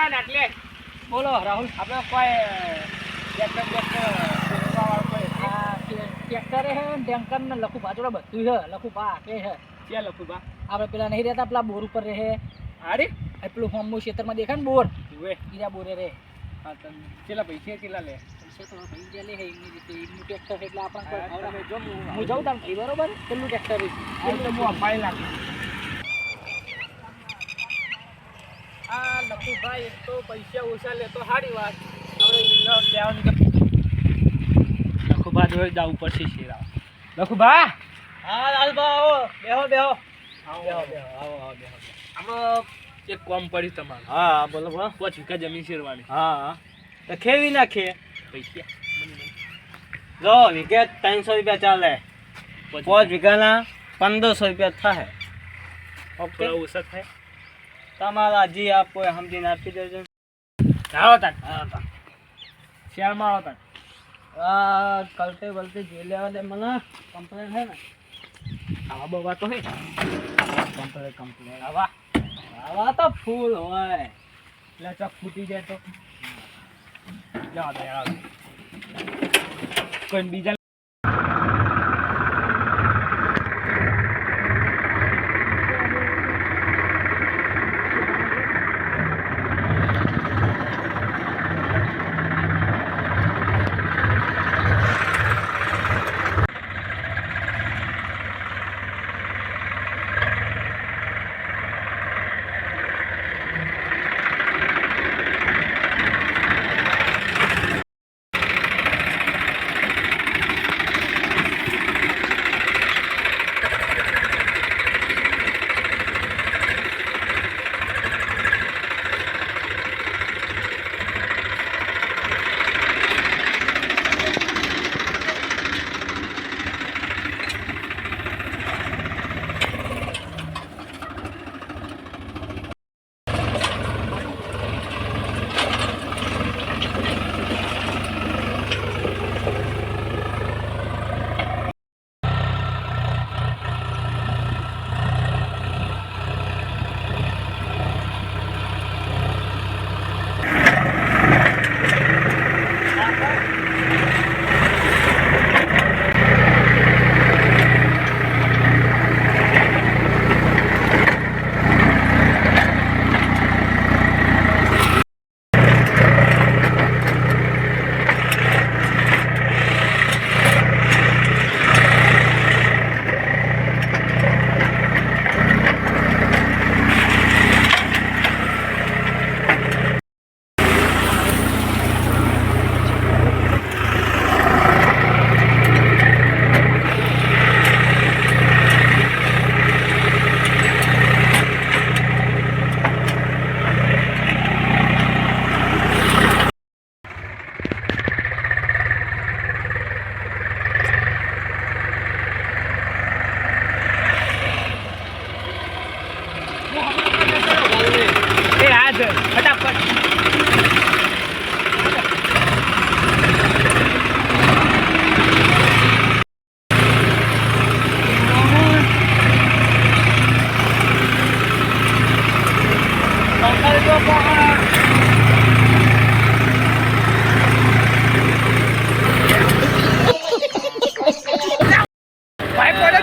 એટલે બોલો રાહુલ, આપણે કોઈ ટ્રેક્ટર હે ટેન્કર ને લખુભા જોડે બધું છે. લખુભા કે છે ક્યાં લખુભા? આપણે પેલા નહીં રહેતા પેલા બોર ઉપર રહે. અરે પેલું હોમનું ખેતરમાં દેખાય ને બોર, ઈરા બોરે રે. હા તો કેટલા પૈસા કેટલા લે? પૈસા તો ભાઈ લે એમની રીતે. એમનું ટ્રેક્ટર એટલે આપણને જો હું જાઉં તાર ભાઈ બરોબર પેલું ટ્રેક્ટર એટલે હું અપાઈ નાખું. આ લખુભાઈ એક તો પૈસા ઓછા લે તો સારી વાત. આપણે લખુભા જોડે જવું પડશે શેરા. લખુભા, હા લાલભા આવો, બેહો બેહો. આવો આવો બેહો. આમાં એક કોમ પડી તમારે. હા બોલો બોલો. 5 વીઘા જમીન શેરવાની. હા તો ખેવી નાખે પૈસા. જો વીઘે 300 રૂપિયા ચાલે. 5 વીઘાના 1500 રૂપિયા થાય. ઓકે ઓછા થાય તમારા જી આપો સમજીને આપી દેજો. આવો તાન શેરમાં આવો તાન. કલતે બલતે જે લેવા દે મને કમ્પ્લેન છે ને. આવા બવા તો હે કમ્પ્લેન આવા તો ફૂલ હોય એટલે ચક ફૂટી જાય તો જવા દે યાર. કોઈ બીજા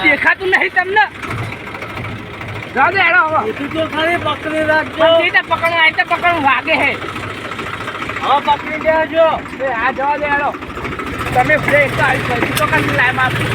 દેખાતું નહીં તમને. ખાલી પકડી રાખજો. પકડવું વાગે હે. હા પકડી દેજો. આ જવા દે હેડો. તમે બ્રેક તો કરી લાઈમ આપી.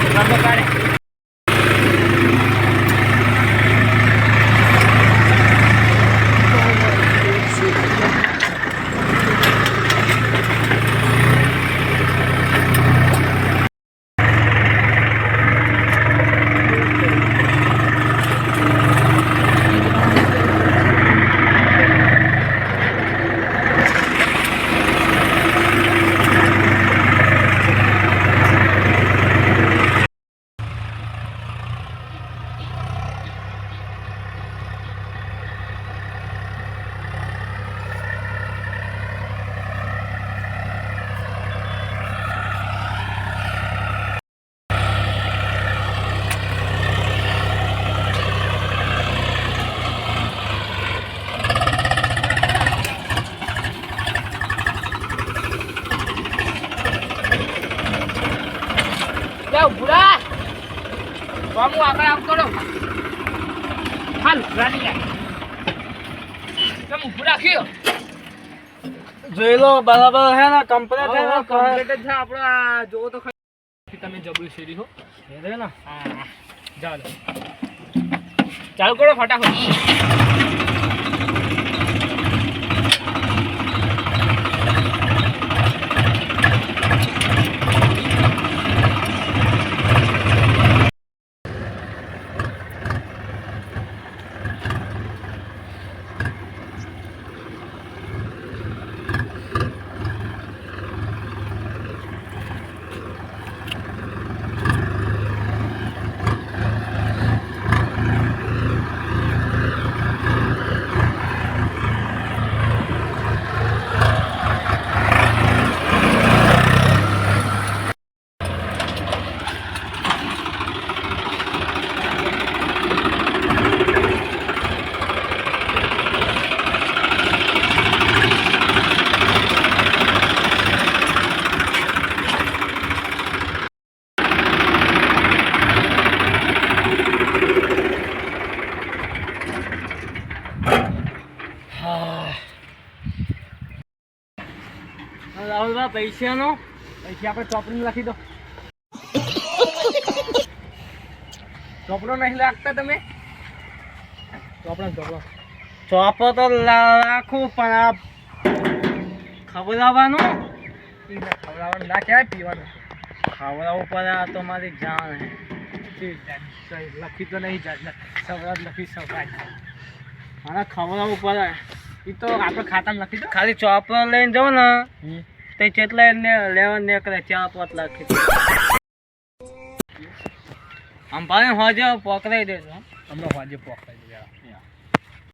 હાલ રાની લે તમે ઊભું રાખ્યો જોઈ લો બરાબર હે ને કમ્પ્લીટ હે ને કમ્પ્લીટ જ છે આપણા જોવો તો ખરી તમે જબરી શેરી હો રે ને હા ચાલો ચાલુ કરો ફટાફટ રાહુલભાઈ પૈસાનો પૈસા આપણે ચોપડીમાં લખી દો ચોપડો નહીં લાગતા તમે ચોપડો ચોપો તો રાખું પણ આ ખવડાવવાનું ખવડાવવાનું ના કહેવાય પીવાનું ખવડાવવું પડે આ તો મારી જાન હે લખી તો નહીં જાય સવરાજ લખી સવરાજ મારે ખવડાવવું પડે એ તો આપણે ખાતામાં લખી દો ખાલી ચોપડો લઈને જાઉં ને તે કેટલા લેવા નીકળે 4-5 લાખ આમ ભાઈ હોજે પકડાઈ દેજો હમણાં હોજે પકડાઈ